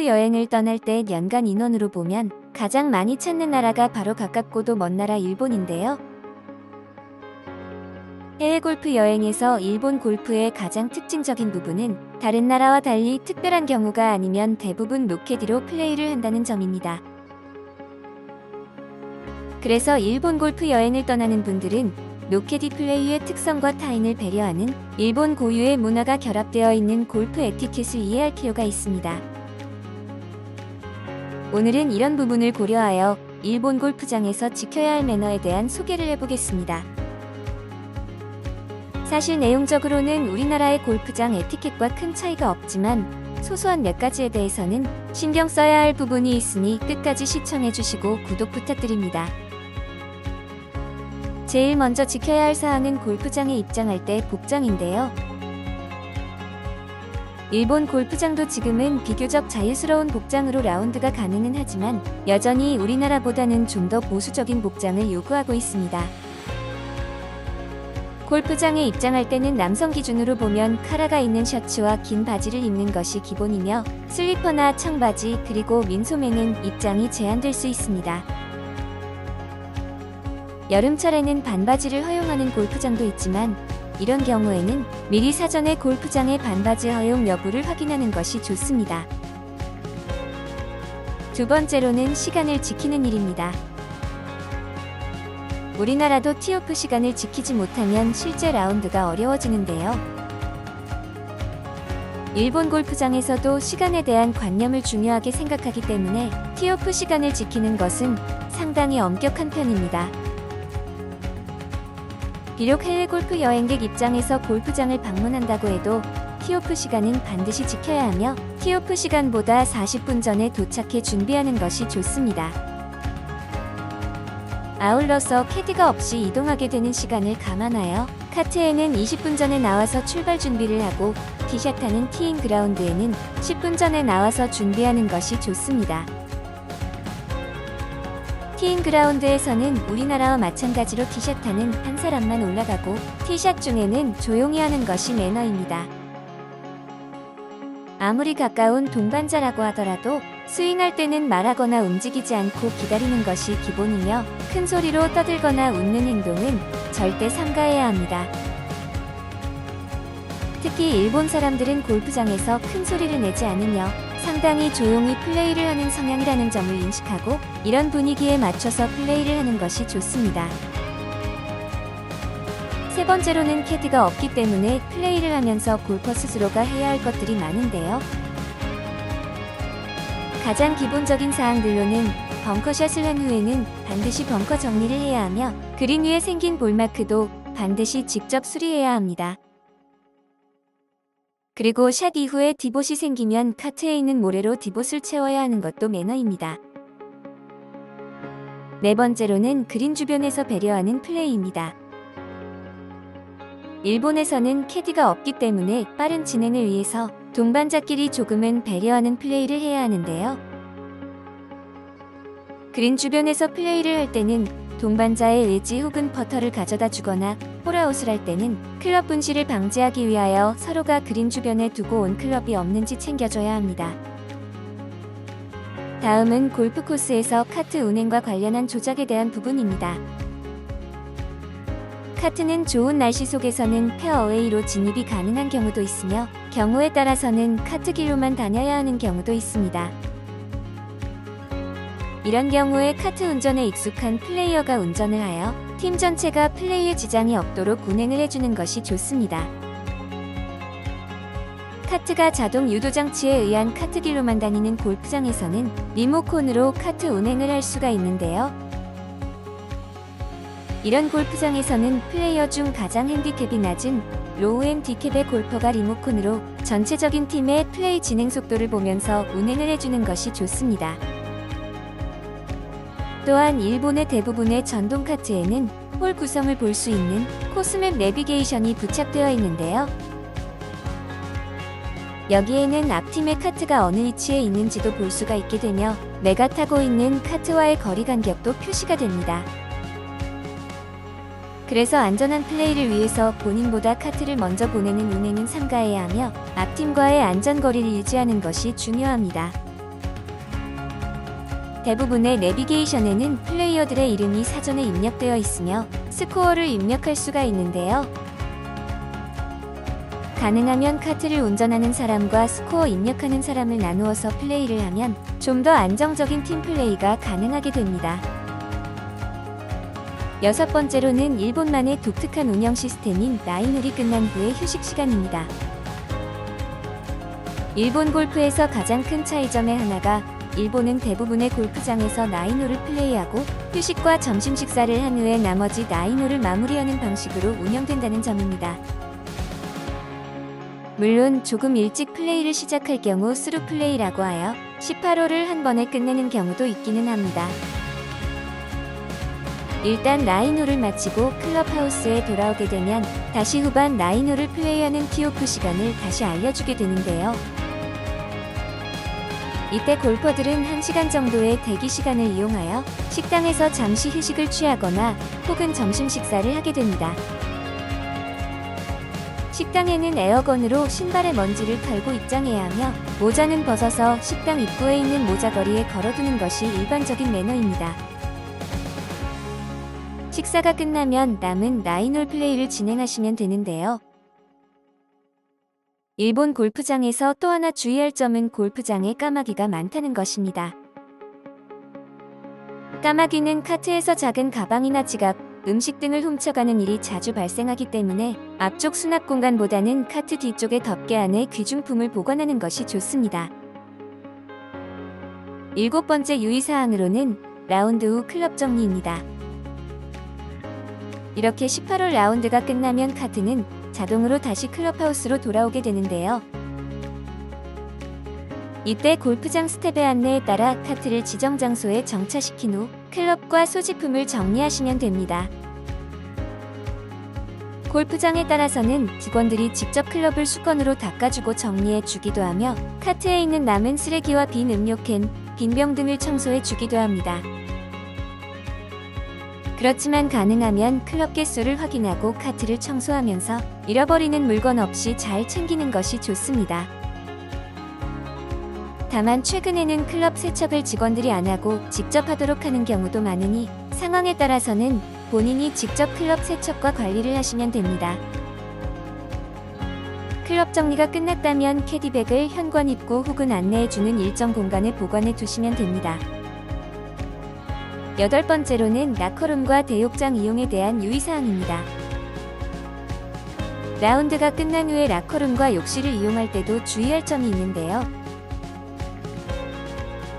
여행을 떠날 때 연간 인원으로 보면 가장 많이 찾는 나라가 바로 가깝고도 먼 나라 일본인데요. 해외 골프 여행에서 일본 골프의 가장 특징적인 부분은 다른 나라와 달리 특별한 경우가 아니면 대부분 노캐디로 플레이를 한다는 점입니다. 그래서 일본 골프 여행을 떠나는 분들은 노캐디 플레이의 특성과 타인을 배려하는 일본 고유의 문화가 결합되어 있는 골프 에티켓을 이해할 필요가 있습니다. 오늘은 이런 부분을 고려하여 일본 골프장에서 지켜야 할 매너에 대한 소개를 해보겠습니다. 사실 내용적으로는 우리나라의 골프장 에티켓과 큰 차이가 없지만 소소한 몇 가지에 대해서는 신경 써야 할 부분이 있으니 끝까지 시청해주시고 구독 부탁드립니다. 제일 먼저 지켜야 할 사항은 골프장에 입장할 때 복장인데요. 일본 골프장도 지금은 비교적 자유스러운 복장으로 라운드가 가능은 하지만 여전히 우리나라보다는 좀 더 보수적인 복장을 요구하고 있습니다. 골프장에 입장할 때는 남성 기준으로 보면 카라가 있는 셔츠와 긴 바지를 입는 것이 기본이며 슬리퍼나 청바지 그리고 민소매는 입장이 제한될 수 있습니다. 여름철에는 반바지를 허용하는 골프장도 있지만 이런 경우에는 미리 사전에 골프장의 반바지 허용 여부를 확인하는 것이 좋습니다. 두 번째로는 시간을 지키는 일입니다. 우리나라도 티오프 시간을 지키지 못하면 실제 라운드가 어려워지는데요. 일본 골프장에서도 시간에 대한 관념을 중요하게 생각하기 때문에 티오프 시간을 지키는 것은 상당히 엄격한 편입니다. 비록 해외 골프 여행객 입장에서 골프장을 방문한다고 해도 티오프 시간은 반드시 지켜야 하며 티오프 시간보다 40분 전에 도착해 준비하는 것이 좋습니다. 아울러서 캐디가 없이 이동하게 되는 시간을 감안하여 카트에는 20분 전에 나와서 출발 준비를 하고 티샷하는 티잉 그라운드에는 10분 전에 나와서 준비하는 것이 좋습니다. 티잉 그라운드에서는 우리나라와 마찬가지로 티샷하는 한 사람만 올라가고 티샷 중에는 조용히 하는 것이 매너입니다. 아무리 가까운 동반자라고 하더라도 스윙할 때는 말하거나 움직이지 않고 기다리는 것이 기본이며 큰 소리로 떠들거나 웃는 행동은 절대 삼가해야 합니다. 특히 일본 사람들은 골프장에서 큰 소리를 내지 않으며 상당히 조용히 플레이를 하는 성향이라는 점을 인식하고 이런 분위기에 맞춰서 플레이를 하는 것이 좋습니다. 세 번째로는 캐디가 없기 때문에 플레이를 하면서 골퍼 스스로가 해야 할 것들이 많은데요. 가장 기본적인 사항들로는 벙커샷을 한 후에는 반드시 벙커 정리를 해야 하며 그린 위에 생긴 볼마크도 반드시 직접 수리해야 합니다. 그리고 샷 이후에 디봇이 생기면 카트에 있는 모래로 디봇을 채워야 하는 것도 매너입니다. 네 번째로는 그린 주변에서 배려하는 플레이입니다. 일본에서는 캐디가 없기 때문에 빠른 진행을 위해서 동반자끼리 조금은 배려하는 플레이를 해야 하는데요. 그린 주변에서 플레이를 할 때는 동반자의 웨지 혹은 퍼터를 가져다 주거나 홀아웃을 할 때는 클럽 분실을 방지하기 위하여 서로가 그린 주변에 두고 온 클럽이 없는지 챙겨줘야 합니다. 다음은 골프 코스에서 카트 운행과 관련한 조작에 대한 부분입니다. 카트는 좋은 날씨 속에서는 페어웨이로 진입이 가능한 경우도 있으며 경우에 따라서는 카트길로만 다녀야 하는 경우도 있습니다. 이런 경우에 카트 운전에 익숙한 플레이어가 운전을 하여 팀 전체가 플레이에 지장이 없도록 운행을 해주는 것이 좋습니다. 카트가 자동 유도 장치에 의한 카트길로만 다니는 골프장에서는 리모컨으로 카트 운행을 할 수가 있는데요. 이런 골프장에서는 플레이어 중 가장 핸디캡이 낮은 로우 핸디캡의 골퍼가 리모컨으로 전체적인 팀의 플레이 진행 속도를 보면서 운행을 해주는 것이 좋습니다. 또한 일본의 대부분의 전동 카트에는 홀 구성을 볼 수 있는 코스맵 내비게이션이 부착되어 있는데요. 여기에는 앞팀의 카트가 어느 위치에 있는지도 볼 수가 있게 되며 내가 타고 있는 카트와의 거리 간격도 표시가 됩니다. 그래서 안전한 플레이를 위해서 본인보다 카트를 먼저 보내는 운행은 삼가해야 하며 앞팀과의 안전거리를 유지하는 것이 중요합니다. 대부분의 내비게이션에는 플레이어들의 이름이 사전에 입력되어 있으며 스코어를 입력할 수가 있는데요. 가능하면 카트를 운전하는 사람과 스코어 입력하는 사람을 나누어서 플레이를 하면 좀 더 안정적인 팀 플레이가 가능하게 됩니다. 여섯 번째로는 일본만의 독특한 운영 시스템인 나인홀이 끝난 후의 휴식 시간입니다. 일본 골프에서 가장 큰 차이점의 하나가 일본은 대부분의 골프장에서 나인홀을 플레이하고 휴식과 점심 식사를 한 후에 나머지 나인홀을 마무리하는 방식으로 운영된다는 점입니다. 물론 조금 일찍 플레이를 시작할 경우 스루 플레이라고 하여 18홀을 한 번에 끝내는 경우도 있기는 합니다. 일단 나인홀을 마치고 클럽하우스에 돌아오게 되면 다시 후반 나인홀을 플레이하는 티오프 시간을 다시 알려주게 되는데요. 이때 골퍼들은 1시간 정도의 대기 시간을 이용하여 식당에서 잠시 휴식을 취하거나 혹은 점심 식사를 하게 됩니다. 식당에는 에어건으로 신발의 먼지를 털고 입장해야 하며 모자는 벗어서 식당 입구에 있는 모자거리에 걸어두는 것이 일반적인 매너입니다. 식사가 끝나면 남은 나인홀 플레이를 진행하시면 되는데요. 일본 골프장에서 또 하나 주의할 점은 골프장에 까마귀가 많다는 것입니다. 까마귀는 카트에서 작은 가방이나 지갑, 음식 등을 훔쳐가는 일이 자주 발생하기 때문에 앞쪽 수납 공간보다는 카트 뒤쪽의 덮개 안에 귀중품을 보관하는 것이 좋습니다. 일곱 번째 유의사항으로는 라운드 후 클럽 정리입니다. 이렇게 18홀 라운드가 끝나면 카트는 자동으로 다시 클럽하우스로 돌아오게 되는데요. 이때 골프장 스텝의 안내에 따라 카트를 지정 장소에 정차시킨 후 클럽과 소지품을 정리하시면 됩니다. 골프장에 따라서는 직원들이 직접 클럽을 수건으로 닦아주고 정리해 주기도 하며 카트에 있는 남은 쓰레기와 빈 음료캔, 빈 병 등을 청소해 주기도 합니다. 그렇지만 가능하면 클럽 개수를 확인하고 카트를 청소하면서 잃어버리는 물건 없이 잘 챙기는 것이 좋습니다. 다만 최근에는 클럽 세척을 직원들이 안 하고 직접 하도록 하는 경우도 많으니 상황에 따라서는 본인이 직접 클럽 세척과 관리를 하시면 됩니다. 클럽 정리가 끝났다면 캐디백을 현관 입구 혹은 안내해주는 일정 공간에 보관해 두시면 됩니다. 여덟 번째로는 라커룸과 대욕장 이용에 대한 유의사항입니다. 라운드가 끝난 후에 라커룸과 욕실을 이용할 때도 주의할 점이 있는데요.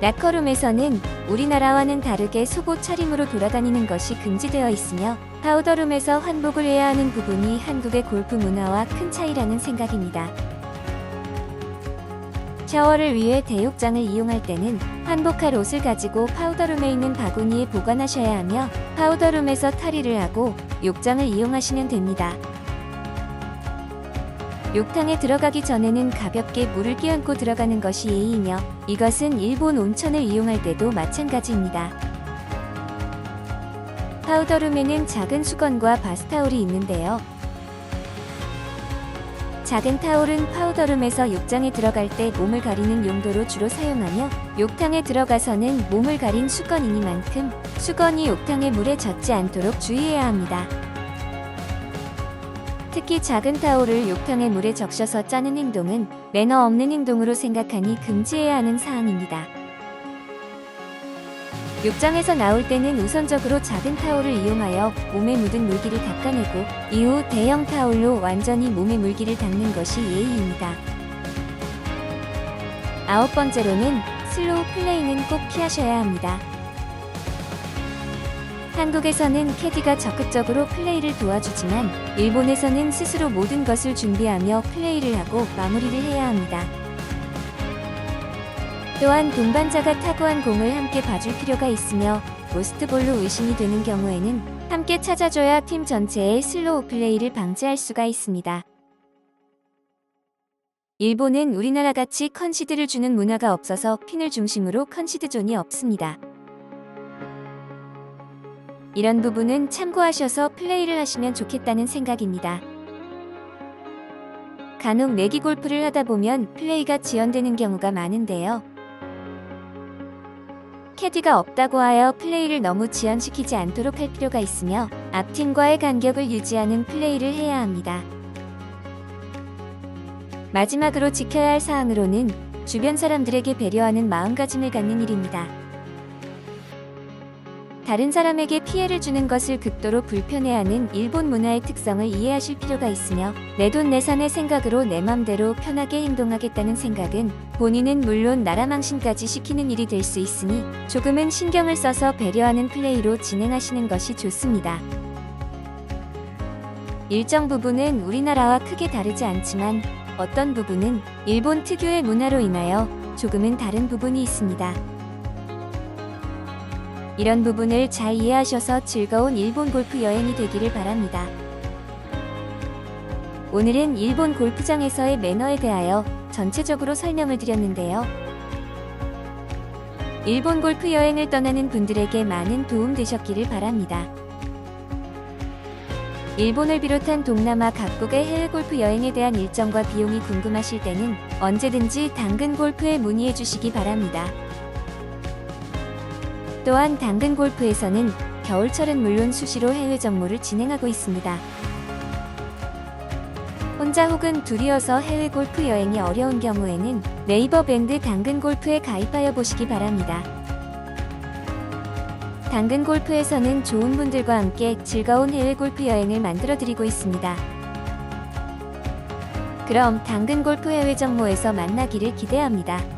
라커룸에서는 우리나라와는 다르게 속옷 차림으로 돌아다니는 것이 금지되어 있으며 파우더룸에서 환복을 해야 하는 부분이 한국의 골프 문화와 큰 차이라는 생각입니다. 샤워를 위해 대욕장을 이용할 때는 환복할 옷을 가지고 파우더룸에 있는 바구니에 보관하셔야 하며 파우더룸에서 탈의를 하고 욕장을 이용하시면 됩니다. 욕탕에 들어가기 전에는 가볍게 물을 끼얹고 들어가는 것이 예의이며 이것은 일본 온천을 이용할 때도 마찬가지입니다. 파우더룸에는 작은 수건과 바스타올이 있는데요. 작은 타올은 파우더룸에서 욕장에 들어갈 때 몸을 가리는 용도로 주로 사용하며 욕탕에 들어가서는 몸을 가린 수건이니만큼 수건이 욕탕의 물에 젖지 않도록 주의해야 합니다. 특히 작은 타올을 욕탕의 물에 적셔서 짜는 행동은 매너 없는 행동으로 생각하니 금지해야 하는 사항입니다. 욕장에서 나올 때는 우선적으로 작은 타올을 이용하여 몸에 묻은 물기를 닦아내고 이후 대형 타올로 완전히 몸에 물기를 닦는 것이 예의입니다. 아홉 번째로는 슬로우 플레이는 꼭 피하셔야 합니다. 한국에서는 캐디가 적극적으로 플레이를 도와주지만 일본에서는 스스로 모든 것을 준비하며 플레이를 하고 마무리를 해야 합니다. 또한 동반자가 타구한 공을 함께 봐줄 필요가 있으며 로스트볼로 의심이 되는 경우에는 함께 찾아줘야 팀 전체의 슬로우 플레이를 방지할 수가 있습니다. 일본은 우리나라같이 컨시드를 주는 문화가 없어서 핀을 중심으로 컨시드 존이 없습니다. 이런 부분은 참고하셔서 플레이를 하시면 좋겠다는 생각입니다. 간혹 내기 골프를 하다 보면 플레이가 지연되는 경우가 많은데요. 캐디가 없다고 하여 플레이를 너무 지연시키지 않도록 할 필요가 있으며 앞팀과의 간격을 유지하는 플레이를 해야 합니다. 마지막으로 지켜야 할 사항으로는 주변 사람들에게 배려하는 마음가짐을 갖는 일입니다. 다른 사람에게 피해를 주는 것을 극도로 불편해하는 일본 문화의 특성을 이해하실 필요가 있으며 내돈내산의 생각으로 내 맘대로 편하게 행동하겠다는 생각은 본인은 물론 나라 망신까지 시키는 일이 될 수 있으니 조금은 신경을 써서 배려하는 플레이로 진행하시는 것이 좋습니다. 일정 부분은 우리나라와 크게 다르지 않지만 어떤 부분은 일본 특유의 문화로 인하여 조금은 다른 부분이 있습니다. 이런 부분을 잘 이해하셔서 즐거운 일본 골프 여행이 되기를 바랍니다. 오늘은 일본 골프장에서의 매너에 대하여 전체적으로 설명을 드렸는데요. 일본 골프 여행을 떠나는 분들에게 많은 도움 되셨기를 바랍니다. 일본을 비롯한 동남아 각국의 해외 골프 여행에 대한 일정과 비용이 궁금하실 때는 언제든지 당근 골프에 문의해 주시기 바랍니다. 또한 당근 골프에서는 겨울철은 물론 수시로 해외 정모를 진행하고 있습니다. 혼자 혹은 둘이어서 해외 골프 여행이 어려운 경우에는 네이버 밴드 당근 골프에 가입하여 보시기 바랍니다. 당근 골프에서는 좋은 분들과 함께 즐거운 해외 골프 여행을 만들어 드리고 있습니다. 그럼 당근 골프 해외 정모에서 만나기를 기대합니다.